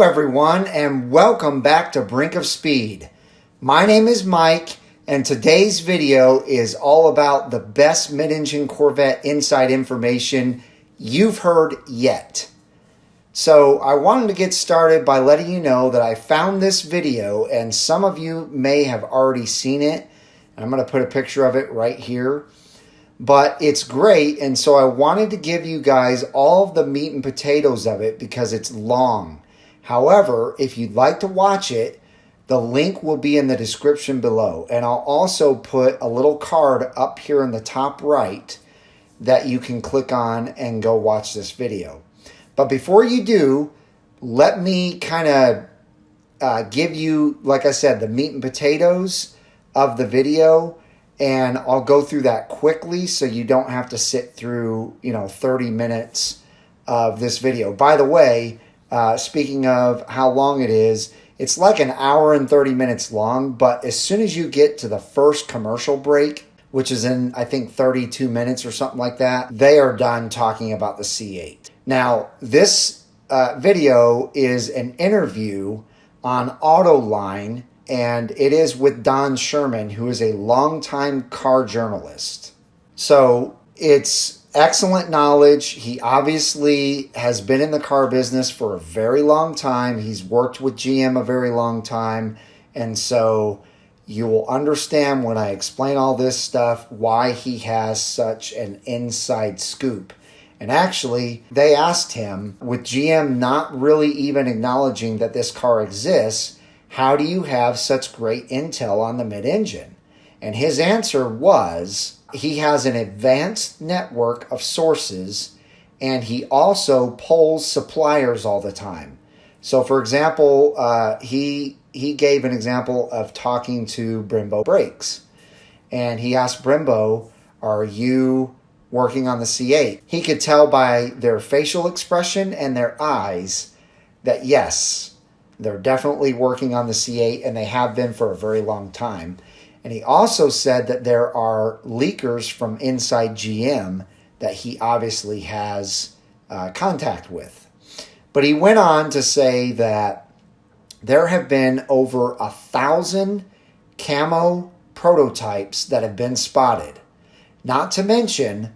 everyone, and welcome back to Brink of Speed. My name is Mike, and today's video is all about the best mid-engine Corvette inside information you've heard yet. So I wanted to get started by letting you know that I found this video, and some of you may have already seen it. I'm going to put a picture of it right here. But it's great, and so I wanted to give you guys all of the meat and potatoes of it because it's long. However, if you'd like to watch it, the link will be in the description below. And I'll also put a little card up here in the top right that you can click on and go watch this video. But before you do, let me kind of give you, like I said, the meat and potatoes of the video. And I'll go through that quickly so you don't have to sit through, 30 minutes of this video. By the way, speaking of how long it is, it's like an hour and 30 minutes long, but as soon as you get to the first commercial break, which is in, I think, 32 minutes or something like that, they are done talking about the C8. Now, this video is an interview on Autoline, and it is with Don Sherman, who is a longtime car journalist. So it's excellent knowledge. He obviously has been in the car business for a very long time. He's worked with GM a very long time. And so you will understand when I explain all this stuff why he has such an inside scoop. And actually, they asked him, with GM not really even acknowledging that this car exists, how do you have such great intel on the mid-engine? And his answer was, he has an advanced network of sources, and he also polls suppliers all the time. So, for example, he gave an example of talking to Brembo Brakes. And he asked Brembo, are you working on the C8? He could tell by their facial expression and their eyes that yes, they're definitely working on the C8, and they have been for a very long time. And he also said that there are leakers from inside GM that he obviously has contact with. But he went on to say that there have been over 1,000 camo prototypes that have been spotted. Not to mention,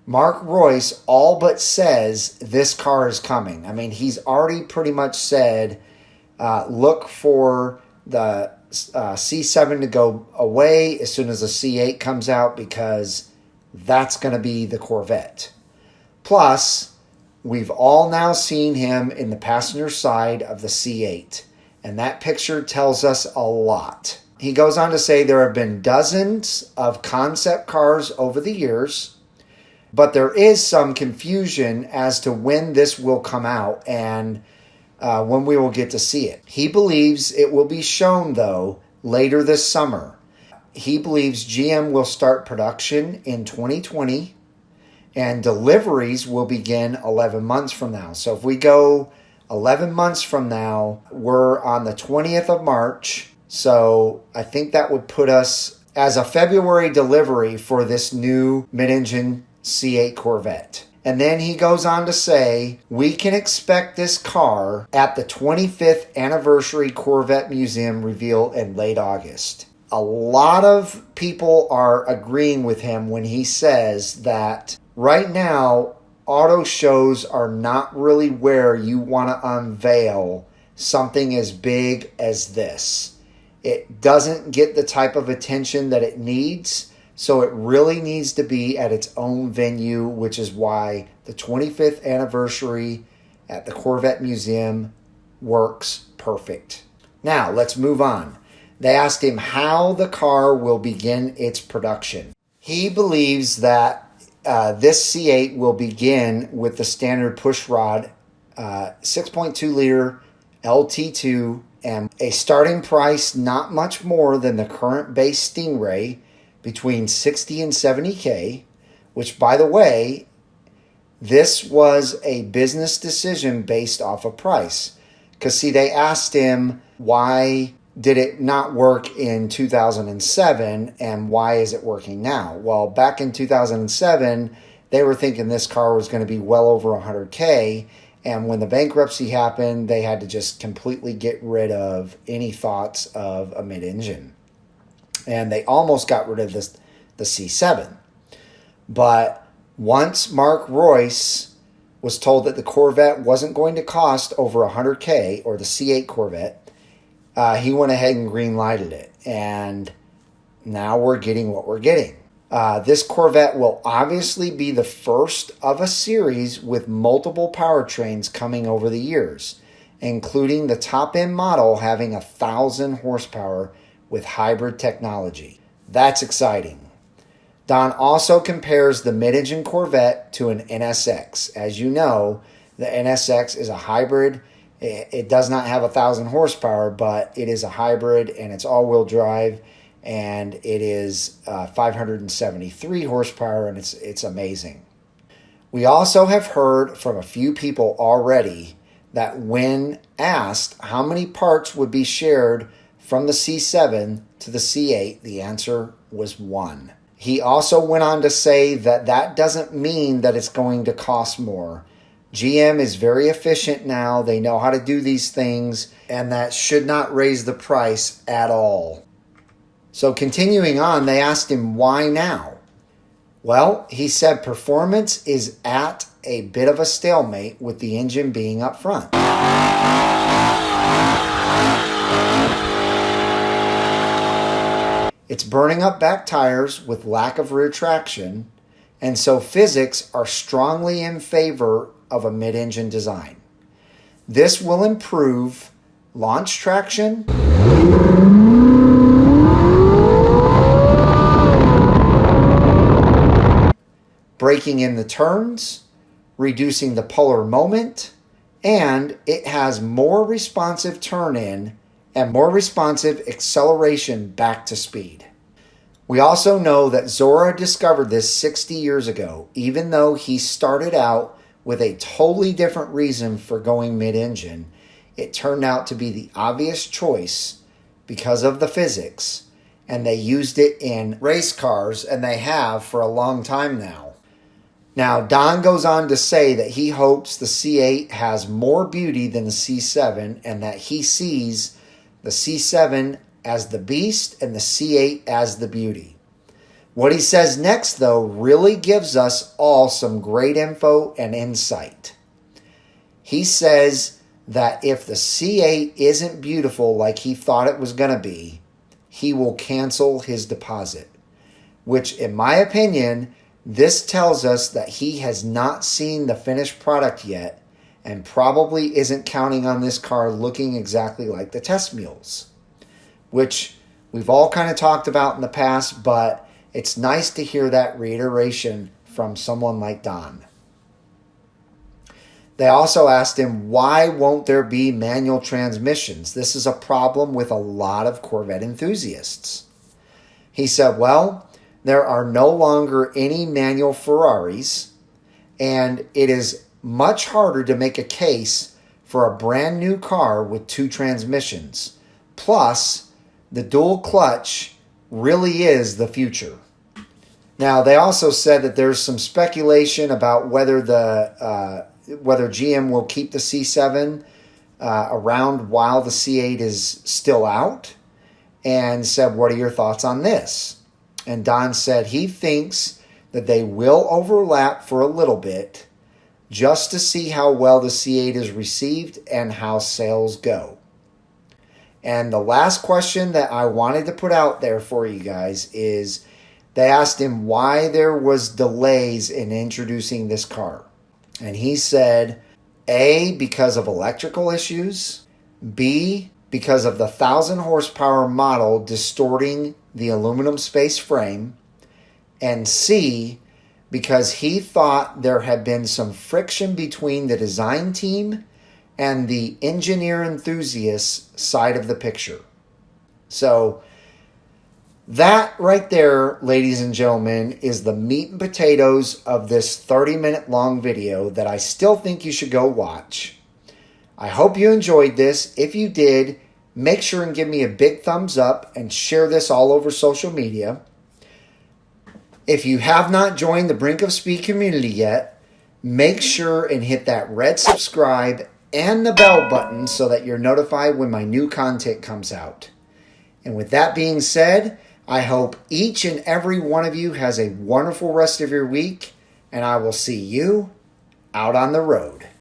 Mark Ruess all but says this car is coming. I mean, he's already pretty much said, look for the C7 to go away as soon as the C8 comes out, because that's going to be the Corvette. Plus, we've all now seen him in the passenger side of the C8, and that picture tells us a lot. He goes on to say there have been dozens of concept cars over the years, but there is some confusion as to when this will come out and when we will get to see it. He believes it will be shown, though, later this summer. He believes GM will start production in 2020, and deliveries will begin 11 months from now. So if we go 11 months from now, we're on the 20th of March. So I think that would put us as a February delivery for this new mid-engine C8 Corvette. And then he goes on to say, we can expect this car at the 25th anniversary Corvette Musem reveal in late August. A lot of people are agreeing with him when he says that right now, auto shows are not really where you want to unveil something as big as this. It doesn't get the type of attention that it needs. So it really needs to be at its own venue, which is why the 25th anniversary at the Corvette Musem works perfect. Now, let's move on. They asked him how the car will begin its production. He believes that this C8 will begin with the standard pushrod 6.2 liter LT2 and a starting price not much more than the current base Stingray, between 60 and 70K, which, by the way, this was a business decision based off of price. Because, see, they asked him, why did it not work in 2007, and why is it working now? Well, back in 2007, they were thinking this car was going to be well over 100K, And when the bankruptcy happened, they had to just completely get rid of any thoughts of a mid-engine. And they almost got rid of the C7. But once Mark Ruess was told that the Corvette wasn't going to cost over $100K, or the C8 Corvette, he went ahead and green-lighted it. And now we're getting what we're getting. This Corvette will obviously be the first of a series with multiple powertrains coming over the years, including the top-end model having 1,000 horsepower with hybrid technology. That's exciting. Don also compares the mid-engine Corvette to an NSX. As you know, the NSX is a hybrid. It does not have 1,000 horsepower, but it is a hybrid, and it's all-wheel drive, and it is 573 horsepower, and it's amazing. We also have heard from a few people already that when asked how many parts would be shared from the C7 to the C8, the answer was 1. He also went on to say that that doesn't mean that it's going to cost more. GM is very efficient now. They know how to do these things, and that should not raise the price at all. So continuing on, they asked him why now. Well, he said performance is at a bit of a stalemate with the engine being up front. It's burning up back tires with lack of rear traction, and so physics are strongly in favor of a mid-engine design. This will improve launch traction, braking in the turns, reducing the polar moment, and it has more responsive turn-in and more responsive acceleration back to speed. We also know that Zora discovered this 60 years ago, even though he started out with a totally different reason for going mid-engine. It turned out to be the obvious choice because of the physics, and they used it in race cars, and they have for a long time now. Now, Don goes on to say that he hopes the C8 has more beauty than the C7, and that he sees the C7 as the beast and the C8 as the beauty. What he says next, though, really gives us all some great info and insight. He says that if the C8 isn't beautiful like he thought it was going to be, he will cancel his deposit, which, in my opinion, this tells us that he has not seen the finished product yet and probably isn't counting on this car looking exactly like the test mules, which we've all kind of talked about in the past, but it's nice to hear that reiteration from someone like Don. They also asked him, why won't there be manual transmissions? This is a problem with a lot of Corvette enthusiasts. He said, well, there are no longer any manual Ferraris, and it is much harder to make a case for a brand new car with 2 transmissions. Plus, the dual clutch really is the future. Now, they also said that there's some speculation about whether GM will keep the C7 around while the C8 is still out, and said, what are your thoughts on this? And Don said he thinks that they will overlap for a little bit just to see how well the C8 is received and how sales go. And the last question that I wanted to put out there for you guys is they asked him why there was delays in introducing this car. And he said, A, because of electrical issues, B, because of the 1,000 horsepower model distorting the aluminum space frame, and C, because he thought there had been some friction between the design team and the engineer enthusiast side of the picture. So that right there, ladies and gentlemen, is the meat and potatoes of this 30-minute long video that I still think you should go watch. I hope you enjoyed this. If you did, make sure and give me a big thumbs up and share this all over social media. If you have not joined the Brink of Speed community yet, make sure and hit that red subscribe and the bell button so that you're notified when my new content comes out. And with that being said, I hope each and every one of you has a wonderful rest of your week, and I will see you out on the road.